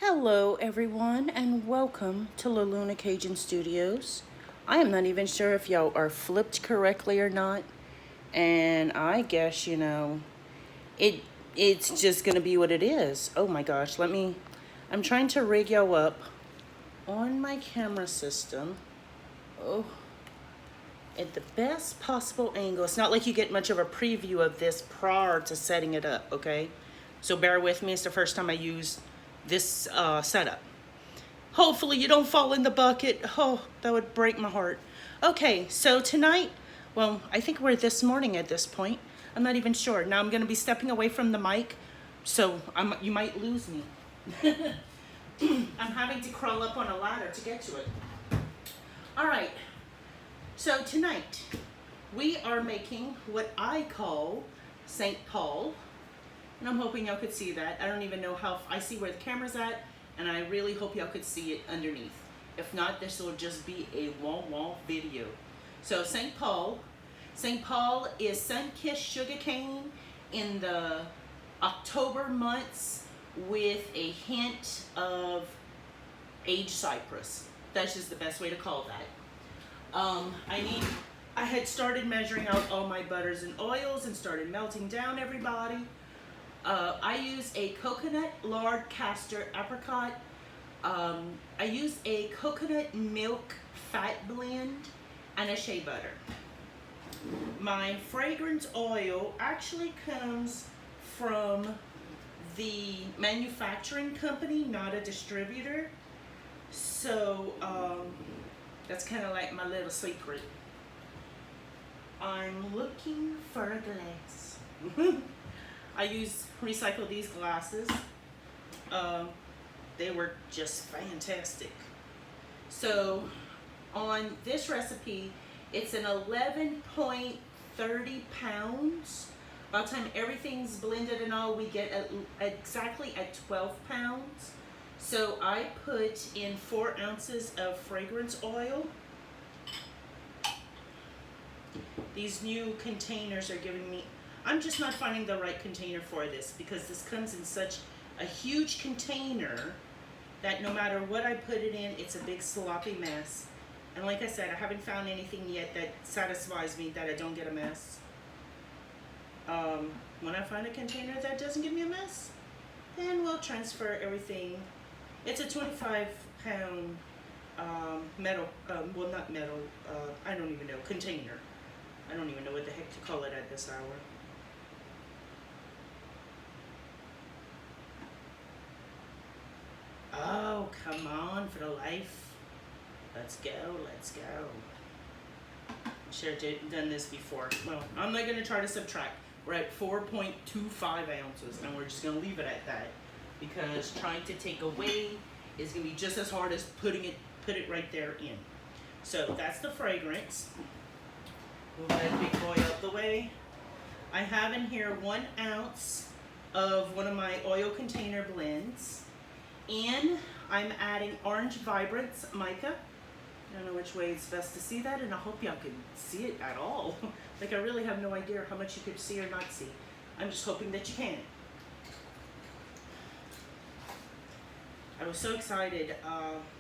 Hello everyone and welcome to Laluna Cajun Studios. I am not even sure if y'all are flipped correctly or not. And I guess, it it's just gonna be what it is. Oh my gosh, I'm trying to rig y'all up on my camera system. Oh, at the best possible angle. It's not like you get much of a preview of this prior to setting it up, okay? So bear with me, it's the first time I use this setup. Hopefully you don't fall in the bucket. Oh, that would break my heart. Okay, so tonight, well, I think we're this morning at this point. I'm not even sure. Now I'm gonna be stepping away from the mic, so you might lose me. I'm having to crawl up on a ladder to get to it. All right, so tonight we are making what I call St. Paul. And I'm hoping y'all could see that. I don't even know how, I see where the camera's at, and I really hope y'all could see it underneath. If not, this will just be a wall video. So St. Paul is sun-kissed sugarcane in the October months with a hint of aged cypress. That's just the best way to call that. I had started measuring out all my butters and oils and started melting down everybody. I use a coconut, lard, castor, apricot. I use a coconut milk fat blend and a shea butter. My fragrance oil actually comes from the manufacturing company, not a distributor. So that's kind of like my little secret. I'm looking for a glass. I recycle these glasses. They were just fantastic. So on this recipe, it's an 11.30 pounds. By the time everything's blended and all, we get exactly at 12 pounds. So I put in 4 ounces of fragrance oil. These new containers are giving me, I'm just not finding the right container for this because this comes in such a huge container that no matter what I put it in, it's a big sloppy mess. And like I said, I haven't found anything yet that satisfies me that I don't get a mess. When I find a container that doesn't give me a mess, then we'll transfer everything. It's a 25-pound metal, well not metal, I don't even know, container. I don't even know what the heck to call it at this hour. Oh, come on, for the life. Let's go, let's go. Should have done this before. Well, I'm not going to try to subtract. We're at 4.25 ounces, and we're just going to leave it at that. Because trying to take away is going to be just as hard as put it right there in. So that's the fragrance. Move that big boy out the way. I have in here 1 ounce of one of my oil container blends. And I'm adding Orange Vibrance Mica. I don't know which way it's best to see that, and I hope y'all can see it at all. Like, I really have no idea how much you could see or not see. I'm just hoping that you can. I was so excited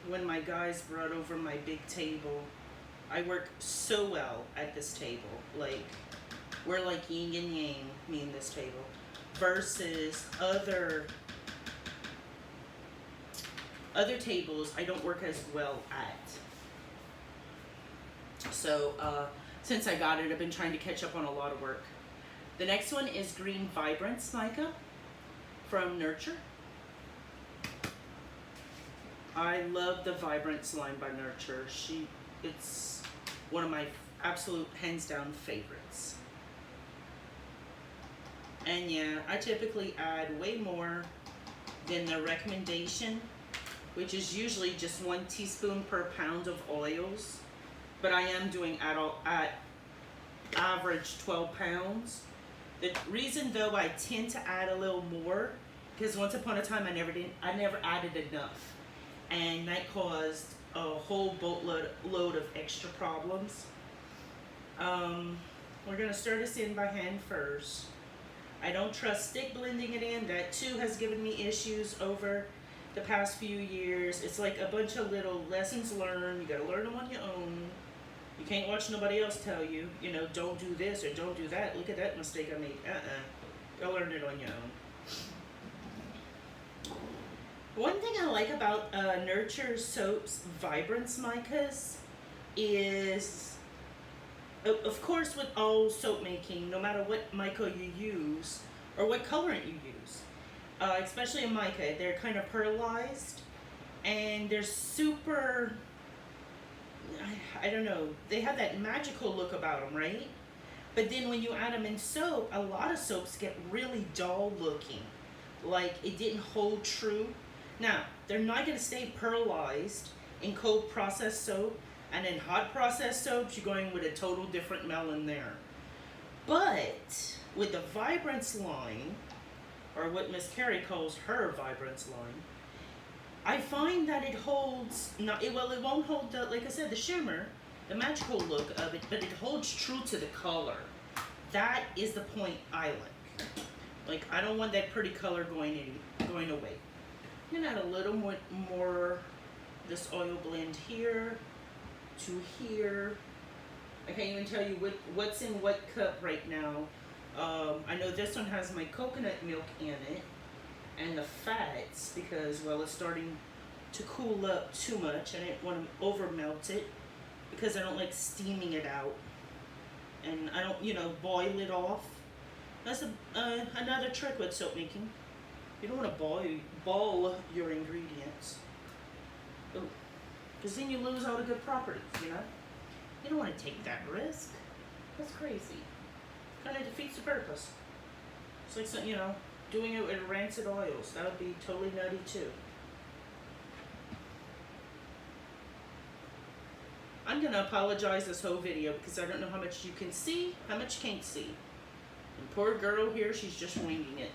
when my guys brought over my big table. I work so well at this table. Like, we're like yin and yang, me and this table, versus other tables I don't work as well at. So since I got it, I've been trying to catch up on a lot of work. The next one is Green Vibrance Mica from Nurture. I love the Vibrance line by Nurture. It's one of my absolute hands down favorites. And yeah, I typically add way more than the recommendation, which is usually just 1 teaspoon per pound of oils. But I am doing at average 12 pounds. The reason though I tend to add a little more, because once upon a time I never added enough. And that caused a whole boatload of extra problems. We're gonna stir this in by hand first. I don't trust stick blending it in. That too has given me issues over the past few years. It's like a bunch of little lessons learned. You gotta learn them on your own. You can't watch nobody else tell you, you know, don't do this or don't do that. Look at that mistake I made. Go learn it on your own. One thing I like about Nurture Soaps Vibrance Micas is, of course, with all soap making, no matter what mica you use or what colorant you use, especially a mica, they're kind of pearlized and they're super, I don't know, they have that magical look about them, right? But then when you add them in soap, a lot of soaps get really dull looking, like it didn't hold true. Now, they're not going to stay pearlized in cold processed soap, and in hot processed soaps, you're going with a total different melon there. But with the Vibrance line, or what Miss Carrie calls her Vibrance line, I find that it holds, it won't hold, like I said, the shimmer, the magical look of it, but it holds true to the color. That is the point I like. Like, I don't want that pretty color going away. I'm gonna add a little more this oil blend here to here. I can't even tell you what's in what cup right now. I know this one has my coconut milk in it and the fats because, well, it's starting to cool up too much. I didn't want to over melt it because I don't like steaming it out, and I don't, you know, boil it off. That's another trick with soap making. You don't want to ball your ingredients, because then you lose all the good properties, you know? You don't want to take that risk. That's crazy. Kind of defeats the purpose. It's like, some, you know, doing it with rancid oils. That would be totally nutty too. I'm going to apologize this whole video because I don't know how much you can see, how much you can't see. And poor girl here, she's just winging it.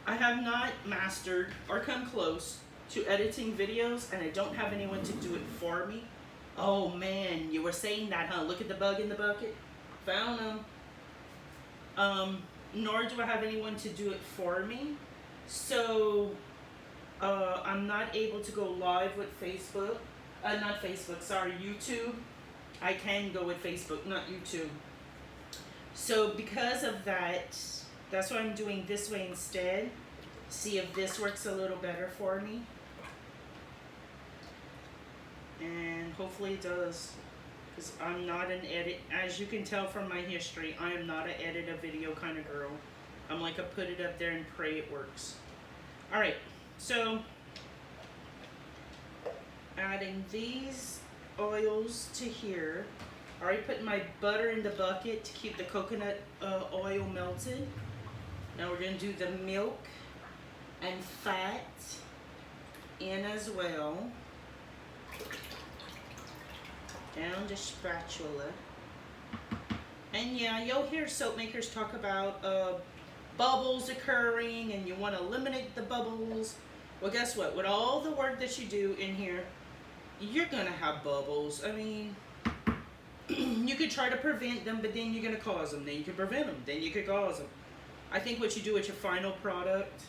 I have not mastered or come close to editing videos, and I don't have anyone to do it for me. Oh man, you were saying that, huh? Look at the bug in the bucket. Found them. Nor do I have anyone to do it for me. So I'm not able to go live with Facebook. Not Facebook, sorry, YouTube. I can go with Facebook, not YouTube. So because of that, that's why I'm doing this way instead. See if this works a little better for me. And hopefully it does. Because I'm not an edit, as you can tell from my history, I am not an edit a video kind of girl. I'm like a put it up there and pray it works. Alright, so adding these oils to here. I already put my butter in the bucket to keep the coconut oil melted. Now we're going to do the milk and fat in as well. Down the spatula. And yeah, you'll hear soap makers talk about bubbles occurring and you want to eliminate the bubbles. Well, guess what? With all the work that you do in here, you're going to have bubbles. I mean, you could try to prevent them, but then you're going to cause them. Then you can prevent them. Then you could cause them. I think what you do with your final product,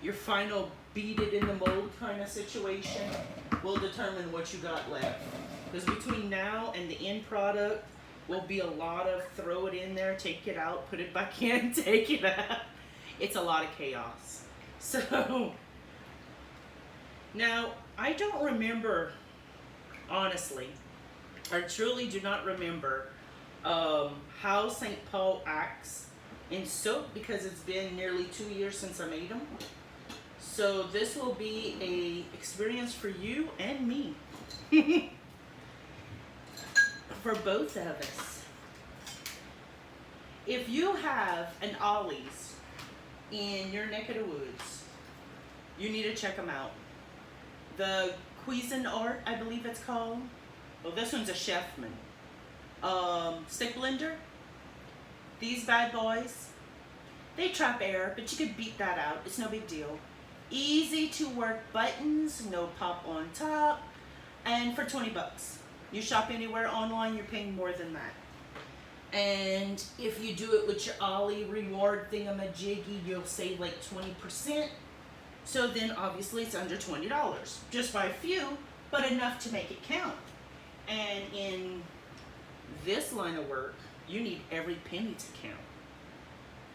your final beat it in the mold kind of situation, will determine what you got left. Because between now and the end product will be a lot of throw it in there, take it out, put it back in, take it out. It's a lot of chaos. So, now, I don't remember, honestly, I truly do not remember how St. Paul acts in soap because it's been nearly 2 years since I made them. So this will be a experience for you and me. For both of us. If you have an Ollie's in your neck of the woods, you need to check them out. The Cuisinart, I believe it's called. Well, this one's a Chefman. Stick blender. These bad boys, they trap air, but you could beat that out. It's no big deal. Easy to work buttons, no pop on top, and for 20 bucks. You shop anywhere online, you're paying more than that. And if you do it with your Ollie reward thingamajiggy, you'll save like 20%. So then obviously it's under $20, just by a few, but enough to make it count. And in this line of work, you need every penny to count.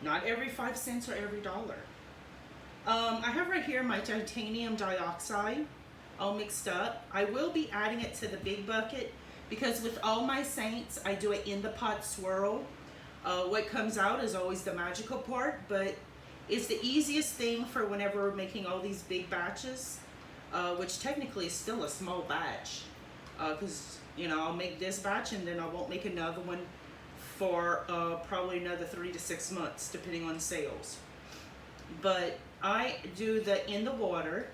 Not every 5 cents or every dollar. I have right here my titanium dioxide all mixed up. I will be adding it to the big bucket because with all my saints, I do it in the pot swirl. What comes out is always the magical part, but it's the easiest thing for whenever we're making all these big batches, which technically is still a small batch, because you know, I'll make this batch and then I won't make another one for probably another 3 to 6 months, depending on sales. But I do the in the water.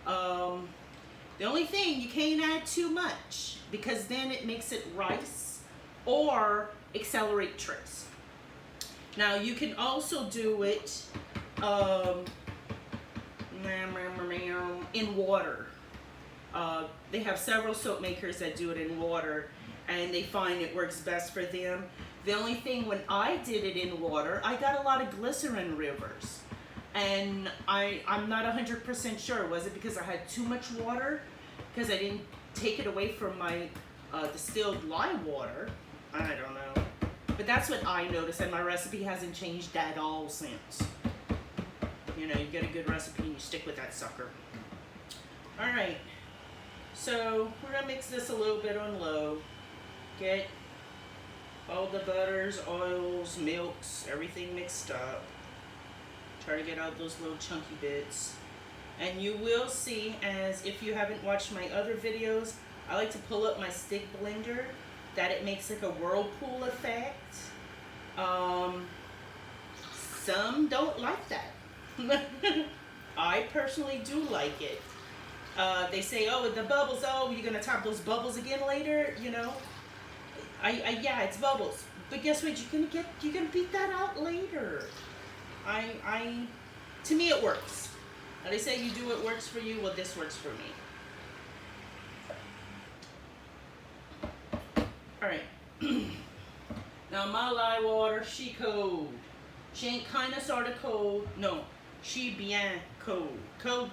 The only thing, you can't add too much because then it makes it rice or accelerate tricks. Now you can also do it in water. They have several soap makers that do it in water and they find it works best for them. The only thing, when I did it in water, I got a lot of glycerin rivers. And I'm not 100% sure. Was it because I had too much water? Because I didn't take it away from my distilled lime water? I don't know. But that's what I noticed, and my recipe hasn't changed at all since. You know, you get a good recipe and you stick with that sucker. Alright, so we're going to mix this a little bit on low. Get all the butters, oils, milks, everything mixed up. Try to get out those little chunky bits. And you will see, as if you haven't watched my other videos, I like to pull up my stick blender, that it makes like a whirlpool effect. Some don't like that. I personally do like it. They say, oh, the bubbles, oh, you're gonna tap those bubbles again later, you know. Yeah, it's bubbles. But guess what, you're gonna beat that out later. To me it works. Now they say you do what works for you, well this works for me. Alright. Now my lye water, she cold. She ain't kinda sorta cold. No, she bien cold. Cold.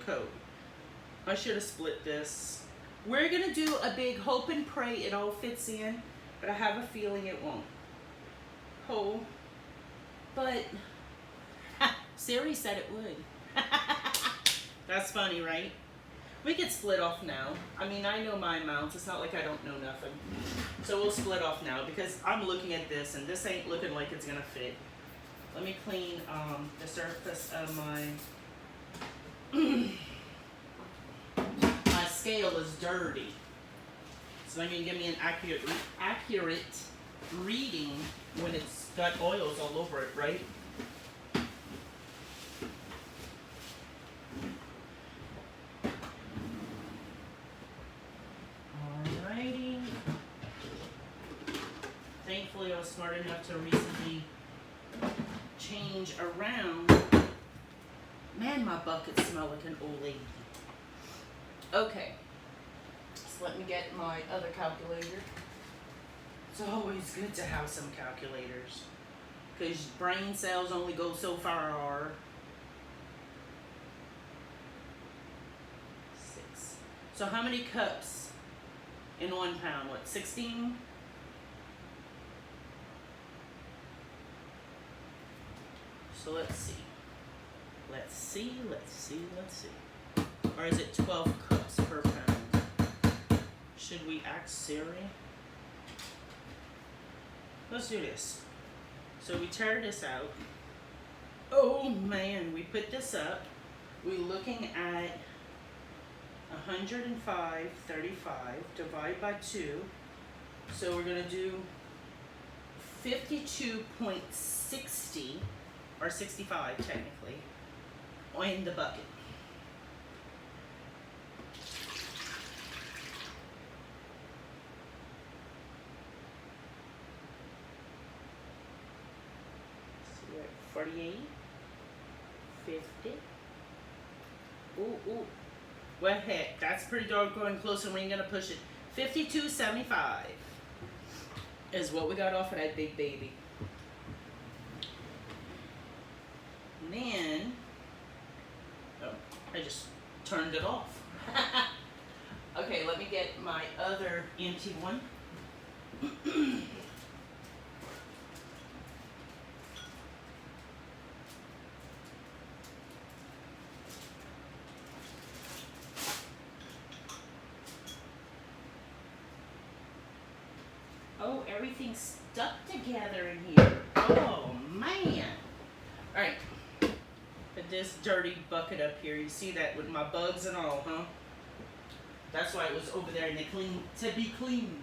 I should have split this. We're gonna do a big hope and pray it all fits in, but I have a feeling it won't. Oh, but Siri said it would. That's funny, right? We could split off now. I mean, I know my amounts. It's not like I don't know nothing. So we'll split off now because I'm looking at this and this ain't looking like it's gonna fit. Let me clean the surface of my my scale is dirty. So I can give me an accurate reading when it's got oils all over it, right? Alrighty. Thankfully I was smart enough to recently change around. Man, my buckets smell like an old lady. Okay. So let me get my other calculator. It's always good to have some calculators because brain cells only go so far. 6. So how many cups in 1 pound? What, 16? So let's see. Let's see. Or is it 12 cups per pound? Should we ask Siri? Let's do this. So we tear this out. Oh man, we put this up. We're looking at 105.35 divided by 2. So we're gonna do 52.60 or 65 technically in the bucket. So we're at 48, 50. Ooh. Well, heck, that's pretty doggone close, and we ain't gonna push it. 52.75 is what we got off of that big baby. And then, I just turned it off. Okay, let me get my other empty one. Oh, everything's stuck together in here. Oh, man. All right. Put this dirty bucket up here. You see that with my bugs and all, huh? That's why it was over there in the clean, to be clean.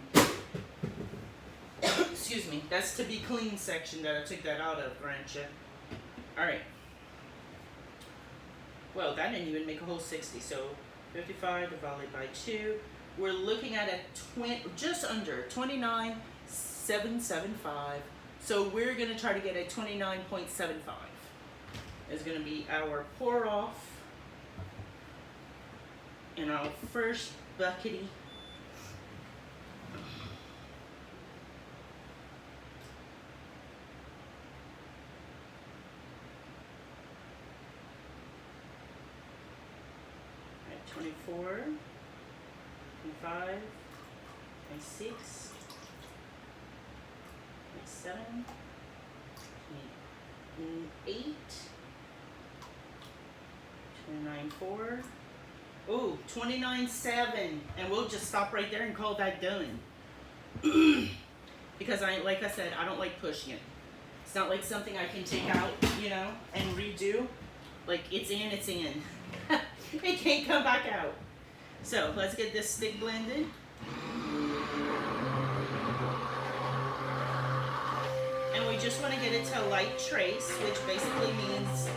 Excuse me. That's to be clean section that I took that out of, Grancha. All right. Well, that didn't even make a whole 60, so 55 divided by 2. We're looking at a just under 29,775. So we're going to try to get a 29.75. Is going to be our pour off in our first buckety. Right, 24, 25, 26, 27, 28, 29.4. Ooh, 29.7, and we'll just stop right there and call that done. Because like I said, I don't like pushing it. It's not like something I can take out, you know, and redo. Like it's in, it's in. It can't come back out. So let's get this stick blended. And we just want to get it to a light trace, which basically means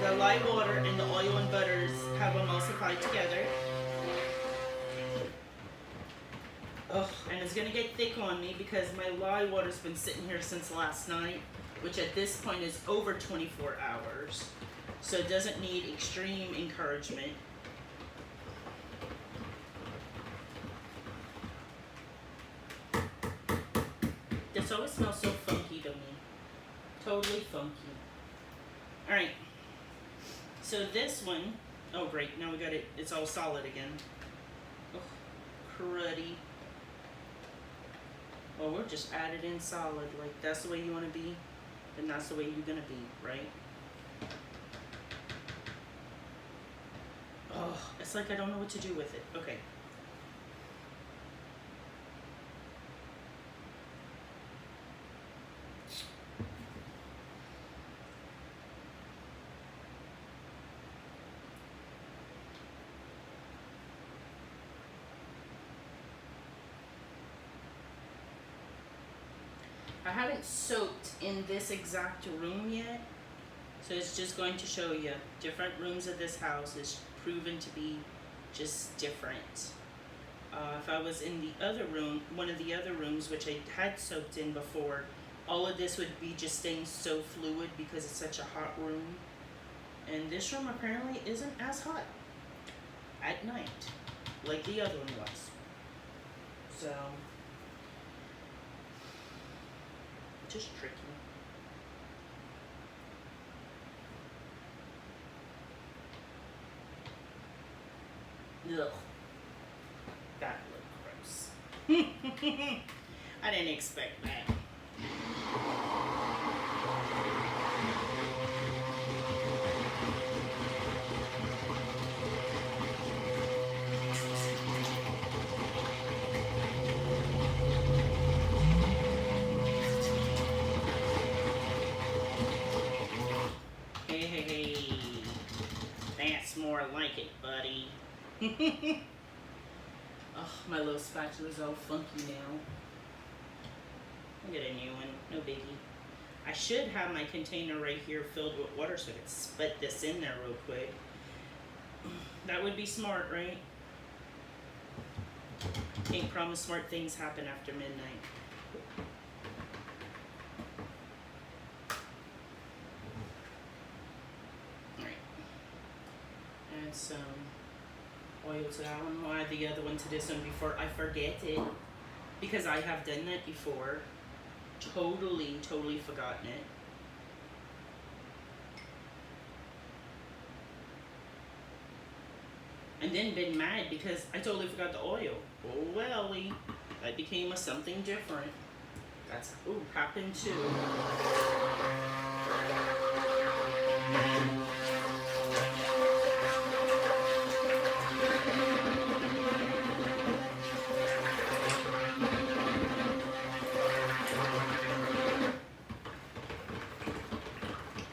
the lye water and the oil and butters have emulsified together. Oh, and it's going to get thick on me because my lye water's been sitting here since last night, which at this point is over 24 hours. So it doesn't need extreme encouragement. This always smells so funky to me. Totally funky. All right. So this one, oh great, now we got it, it's all solid again. Oh, cruddy. Well, we'll just add it in solid, like that's the way you want to be, then that's the way you're going to be, right? Oh, it's like I don't know what to do with it. Okay. I haven't soaked in this exact room yet, so it's just going to show you different rooms of this house is proven to be just different. If I was in the other room, one of the other rooms, which I had soaked in before, all of this would be just staying so fluid because it's such a hot room. And this room apparently isn't as hot at night like the other one was. So, just tricky. Ugh. That looked gross. I didn't expect that. Hey. That's more like it, buddy. Oh, my little spatula's all funky now. I'll get a new one, no biggie. I should have my container right here filled with water so I could spit this in there real quick. That would be smart, right? Can't promise smart things happen after midnight. Alright. Add some oil to that one. I'll add the other one to this one before I forget it, because I have done that before. Totally forgotten it. and then been mad because I totally forgot the oil. Oh welly, that became a something different. That's happened too.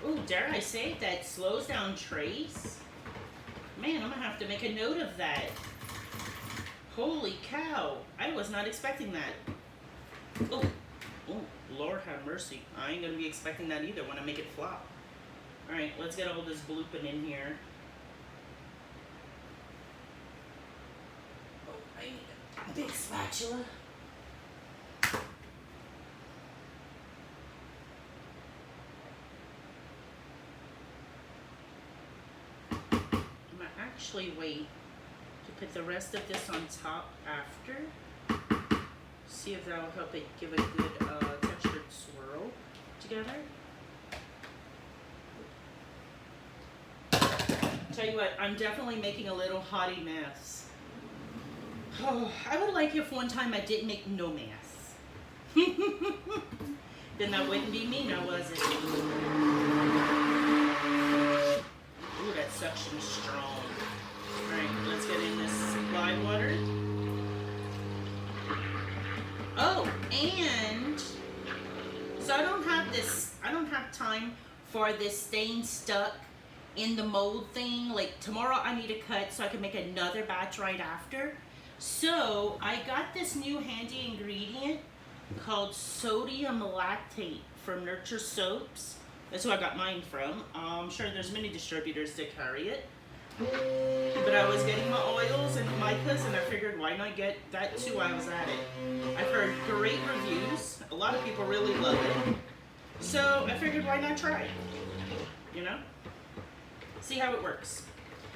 Ooh, dare I say that slows down trace? Man, I'm gonna have to make a note of that. Holy cow, I was not expecting that. Oh, Lord have mercy. I ain't gonna be expecting that either when I make it flop. Alright, let's get all this blooping in here. Oh, I need a big spatula. I'm gonna actually wait to put the rest of this on top after. See if that'll help it give a good textured swirl together. Tell you what, I'm definitely making a little hottie mess. Oh, I would like if one time I didn't make no mess. Then that wouldn't be me now, was it? Ooh, that suction is strong. Alright, let's get in this supply water. Oh, and so I don't have time for this stain stuck in the mold thing. Like tomorrow I need to cut so I can make another batch right after. So I got this new handy ingredient called sodium lactate from Nurture Soaps. That's who I got mine from. I'm sure there's many distributors that carry it. But I was getting my oils and micas, and I figured why not get that too while I was at it. I've heard great reviews. A lot of people really love it. So I figured why not try it? You know? See how it works.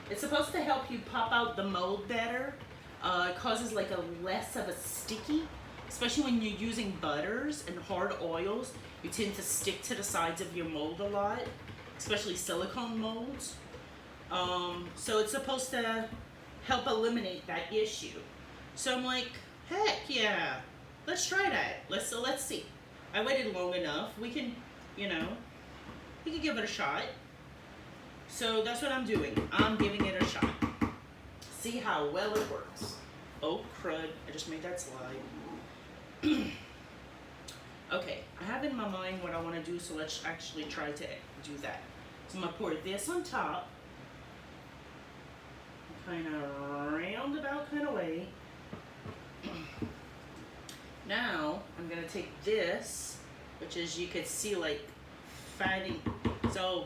It's supposed to help you pop out the mold better. It causes like a less of a sticky, especially when you're using butters and hard oils. You tend to stick to the sides of your mold a lot, especially silicone molds. So it's supposed to help eliminate that issue. So I'm like, heck yeah, let's try that. Let's see. I waited long enough. We can, you know, we can give it a shot. So that's what I'm doing. I'm giving it a shot. See how well it works. Oh crud, I just made that slide. Okay, I have in my mind what I want to do, so let's actually try to do that. So I'm going to pour this on top. Kind of roundabout kind of way. Now I'm gonna take this, which is, you could see, like fatty. So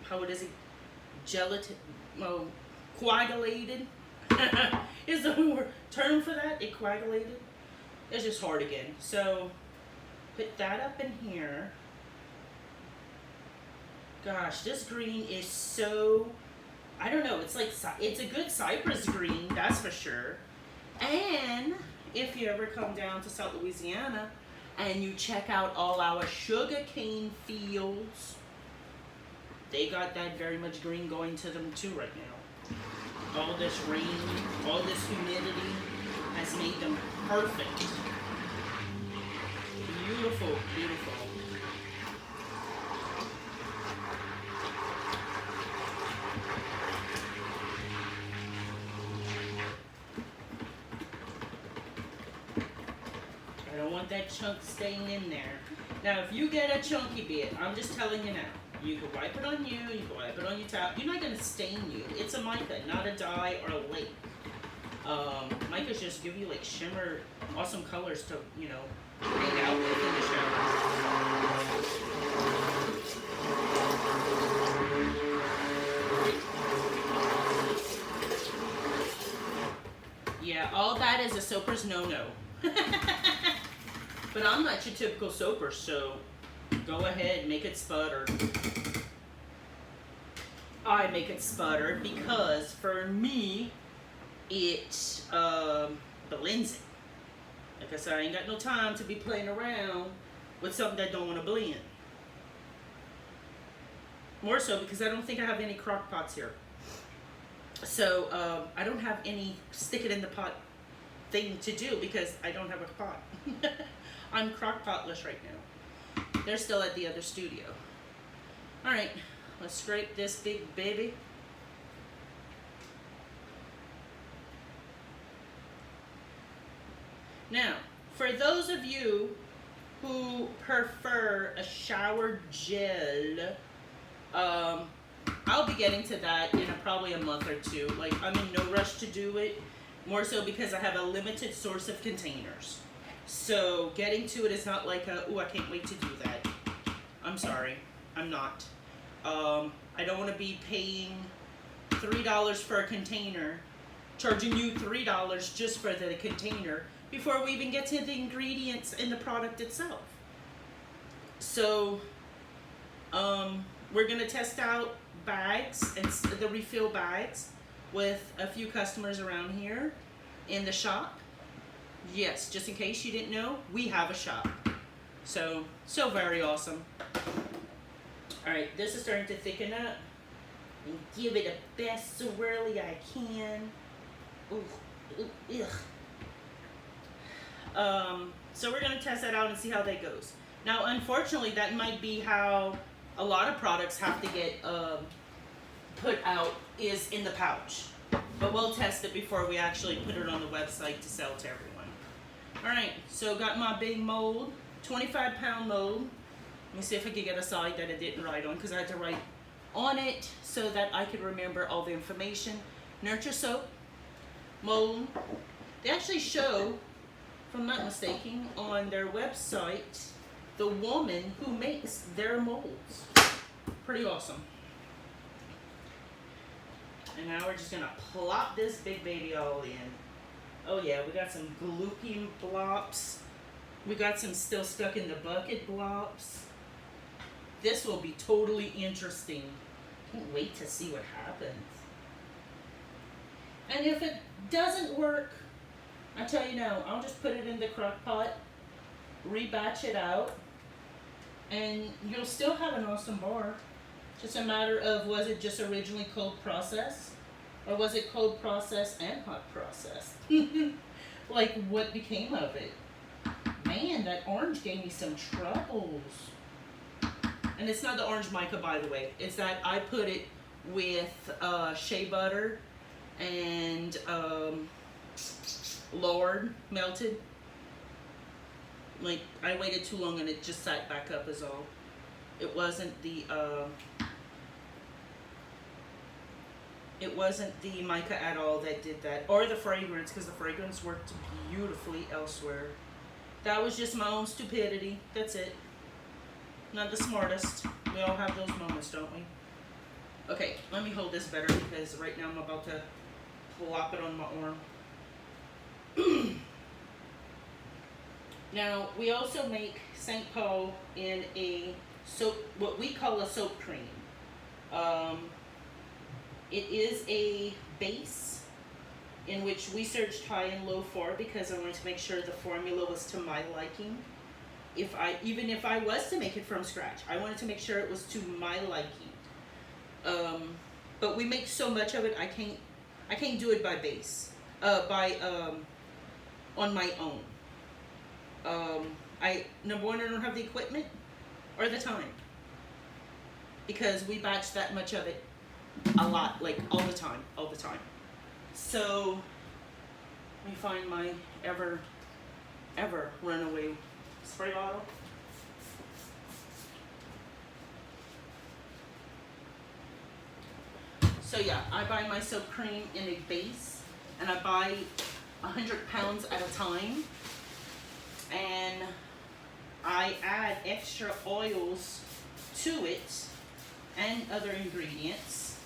how is it? Gelatin? Well, coagulated is the term for that. It coagulated. It's just hard again. So put that up in here. Gosh, this green is so, I don't know, it's like, it's a good Cypress green, that's for sure. And if you ever come down to South Louisiana and you check out all our sugarcane fields, they got that very much green going to them too right now. All this rain, all this humidity has made them perfect. Beautiful, beautiful. I don't want that chunk staying in there. Now, if you get a chunky bit, I'm just telling you now, you can wipe it on you can wipe it on your towel. You're not going to stain you. It's a mica, not a dye or a lake. Micas just give you like shimmer, awesome colors to, you know, hang out with in the shower. Yeah, all that is a soaper's no-no. But I'm not your typical soaper, so go ahead, make it sputter. I make it sputter because for me, it blends it. Like I said, I ain't got no time to be playing around with something that don't want to blend. More so because I don't think I have any crock pots here. So I don't have any stick it in the pot thing to do because I don't have a pot. I'm crock potless right now. They're still at the other studio. All right, let's scrape this big baby. Now, for those of you who prefer a shower gel, I'll be getting to that in probably a month or two. Like, I'm in no rush to do it, more so because I have a limited source of containers. So getting to it is not like oh, I can't wait to do that. I'm sorry, I'm not. I don't want to be paying $3 for a container, charging you $3 just for the container before we even get to the ingredients in the product itself. So we're gonna test out bags and the refill bags with a few customers around here in the shop. Yes, just in case you didn't know, we have a shop. So very awesome. All right, this is starting to thicken up. And give it the best swirly I can. Ooh, ugh. So we're gonna test that out and see how that goes. Now, unfortunately, that might be how a lot of products have to get put out, is in the pouch. But we'll test it before we actually put it on the website to sell to everyone. All right, so got my big mold, 25-pound mold. Let me see if I can get a side that I didn't write on, because I had to write on it so that I could remember all the information. Nurture Soap mold. They actually show, if I'm not mistaken, on their website, the woman who makes their molds. Pretty awesome. And now we're just gonna plop this big baby all in. Oh yeah, we got some gloopy blobs. We got some still stuck in the bucket blobs. This will be totally interesting. Can't wait to see what happens. And if it doesn't work, I tell you now, I'll just put it in the crock pot, rebatch it out, and you'll still have an awesome bar. Just a matter of, was it just originally cold process, or was it cold process and hot process? Like, what became of it? Man, that orange gave me some troubles. And it's not the orange mica, by the way. It's that I put it with shea butter and lard melted. Like, I waited too long and it just sat back up is all. It wasn't the mica at all that did that, or the fragrance, because the fragrance worked beautifully elsewhere. That was just my own stupidity. That's it. Not the smartest. We all have those moments, don't we? Okay, let me hold this better because right now I'm about to plop it on my arm. Now, we also make St. Paul in a soap, what we call a soap cream. It is a base in which we searched high and low for because I wanted to make sure the formula was to my liking. Even if I was to make it from scratch, I wanted to make sure it was to my liking. But we make so much of it, I can't do it by base, on my own. Number one, I don't have the equipment or the time because we batch that much of it a lot, like all the time. So let me find my ever runaway spray bottle. So yeah, I buy my soap cream in a base, and I buy 100 pounds at a time, and I add extra oils to it and other ingredients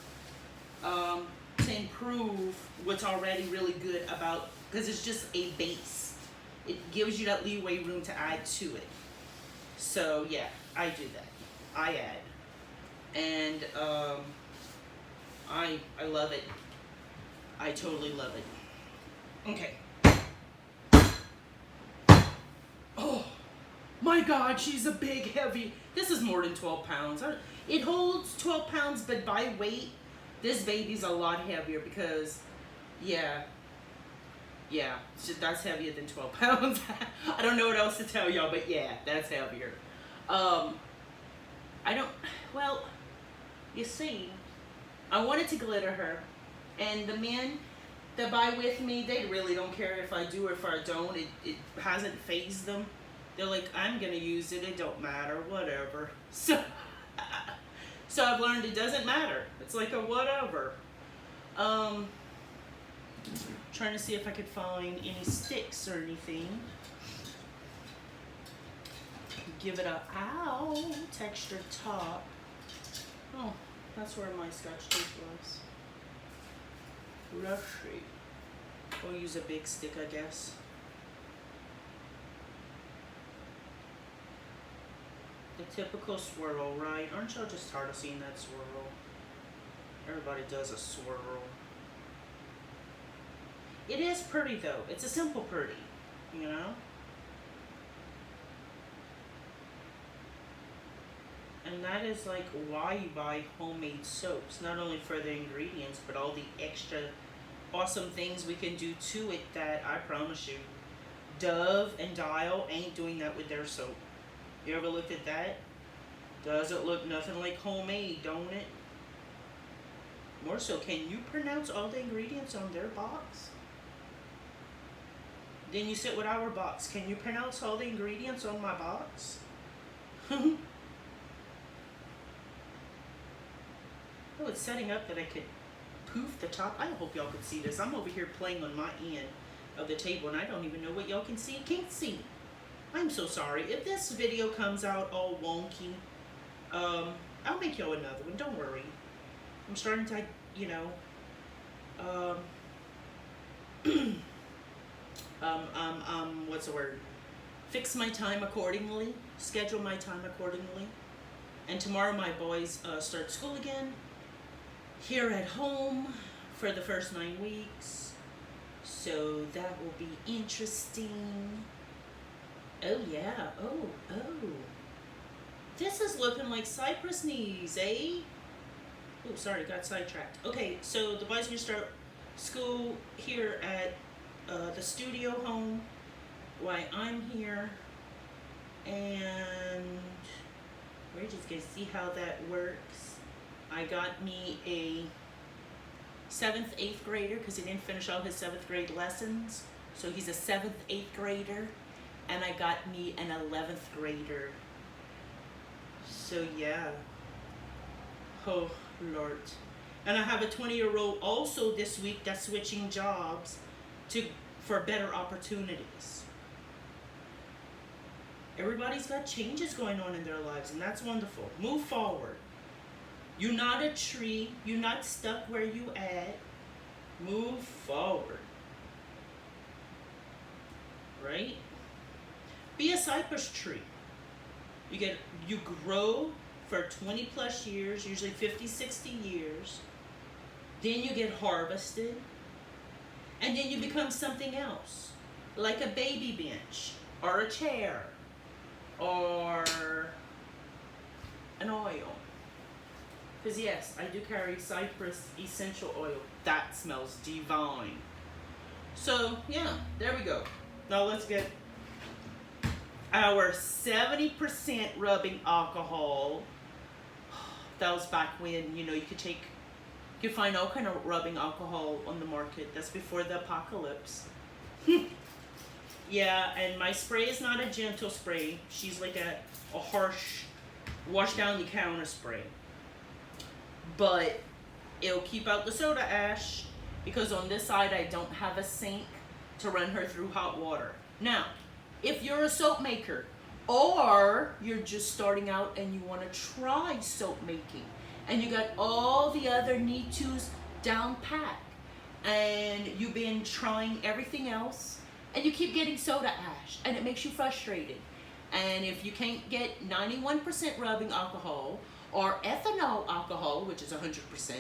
to improve what's already really good about, because it's just a base. It gives you that leeway room to add to it. So yeah, I do that. I add. And I love it. I totally love it. Okay. Oh my God, she's a big, heavy. This is more than 12 pounds. It holds 12 pounds, but by weight, This baby's a lot heavier because, yeah, yeah, that's heavier than 12 pounds. I don't know what else to tell y'all, but yeah, that's heavier. I don't, well, you see, I wanted to glitter her, and the men that buy with me, they really don't care if I do or if I don't. It hasn't fazed them. They're like, I'm gonna use it, it don't matter, whatever. So, so I've learned it doesn't matter. It's like a whatever. Trying to see if I could find any sticks or anything. Give it a ow textured top. Oh, that's where my scotch tape was. Let's see. We'll use a big stick, I guess. The typical swirl, right? Aren't y'all just tired of seeing that swirl? Everybody does a swirl. It is pretty though. It's a simple pretty, you know? And that is like why you buy homemade soaps. Not only for the ingredients, but all the extra awesome things we can do to it that I promise you, Dove and Dial ain't doing that with their soap. You ever looked at that? Does it look nothing like homemade, don't it? More so, can you pronounce all the ingredients on their box? Then you sit with our box. Can you pronounce all the ingredients on my box? Oh, it's setting up that I could poof the top. I hope y'all could see this. I'm over here playing on my end of the table and I don't even know what y'all can see and can't see. I'm so sorry. If this video comes out all wonky, I'll make y'all another one. Don't worry. I'm starting to, you know, what's the word? Fix my time accordingly, schedule my time accordingly. And tomorrow my boys start school again, here at home for the first 9 weeks. So that will be interesting. Oh yeah, oh. This is looking like Cypress knees, eh? Oh, sorry, got sidetracked. Okay, so the boys are gonna start school here at the studio home while I'm here, and we're just gonna see how that works. I got me a 7th, 8th grader because he didn't finish all his 7th grade lessons, so he's a 7th, 8th grader, and I got me an 11th grader. So yeah, oh Lord. And I have a 20-year-old also this week that's switching jobs for better opportunities. Everybody's got changes going on in their lives, and that's wonderful. Move forward. You're not a tree. You're not stuck where you at. Move forward. Right? Be a cypress tree. You grow for 20 plus years, usually 50, 60 years. Then you get harvested. And then you become something else, like a baby bench, or a chair, or an oil. Because yes, I do carry Cypress essential oil. That smells divine. So yeah, there we go. Now let's get our 70% rubbing alcohol. That was back when, you know, you could find all kind of rubbing alcohol on the market. That's before the apocalypse. Yeah, and my spray is not a gentle spray. She's like a harsh, wash down the counter spray. But it'll keep out the soda ash because on this side I don't have a sink to run her through hot water. Now, if you're a soap maker or you're just starting out and you want to try soap making, and you got all the other need-tos down pat, and you've been trying everything else, and you keep getting soda ash, and it makes you frustrated. And if you can't get 91% rubbing alcohol, or ethanol alcohol, which is 100%,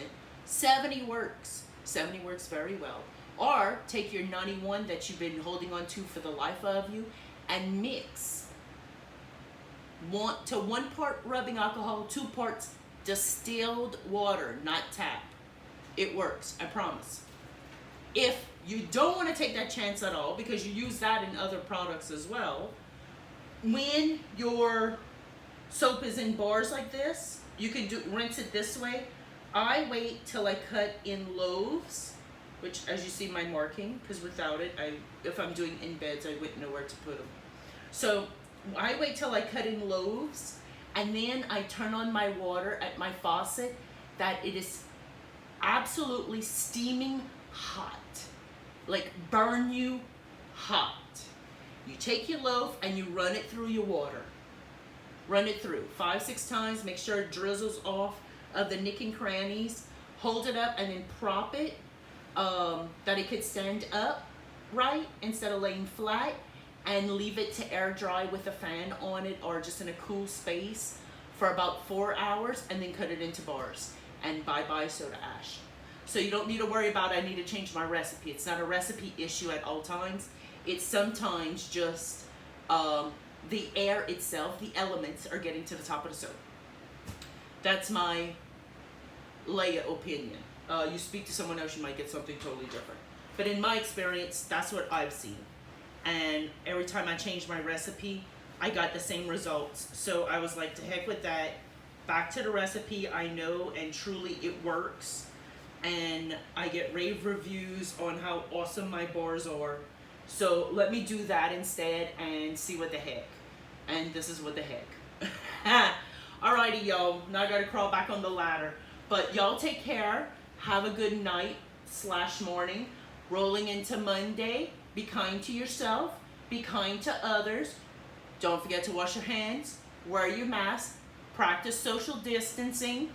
70 works. 70 works very well. Or take your 91 that you've been holding on to for the life of you, and mix. 1 part rubbing alcohol, 2 parts distilled water, not tap. It works, I promise. If you don't want to take that chance at all, because you use that in other products as well, when your soap is in bars like this, you can rinse it this way. I wait till I cut in loaves, which as you see my marking, because without it, if I'm doing in beds, I wouldn't know where to put them. So I wait till I cut in loaves, and then I turn on my water at my faucet that it is absolutely steaming hot, like burn you hot. You take your loaf and you run it through your water. Run it through 5-6 times, make sure it drizzles off of the nick and crannies. Hold it up and then prop it that it could stand up right instead of laying flat, and leave it to air dry with a fan on it or just in a cool space for about 4 hours, and then cut it into bars. And bye-bye soda ash. So you don't need to worry about I need to change my recipe. It's not a recipe issue at all times. It's sometimes just the air itself, the elements are getting to the top of the soap. That's my lay opinion. You speak to someone else, you might get something totally different. But in my experience, that's what I've seen. And every time I changed my recipe, I got the same results. So I was like, to heck with that. Back to the recipe. I know and truly it works. And I get rave reviews on how awesome my bars are. So let me do that instead and see what the heck. And this is what the heck. Alrighty, y'all. Now I gotta crawl back on the ladder. But y'all take care. Have a good night / morning. Rolling into Monday. Be kind to yourself. Be kind to others. Don't forget to wash your hands. Wear your mask. Practice social distancing.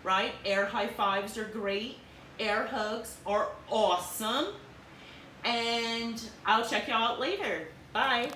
Right? Air high fives are great. Air hugs are awesome. And I'll check y'all out later. Bye.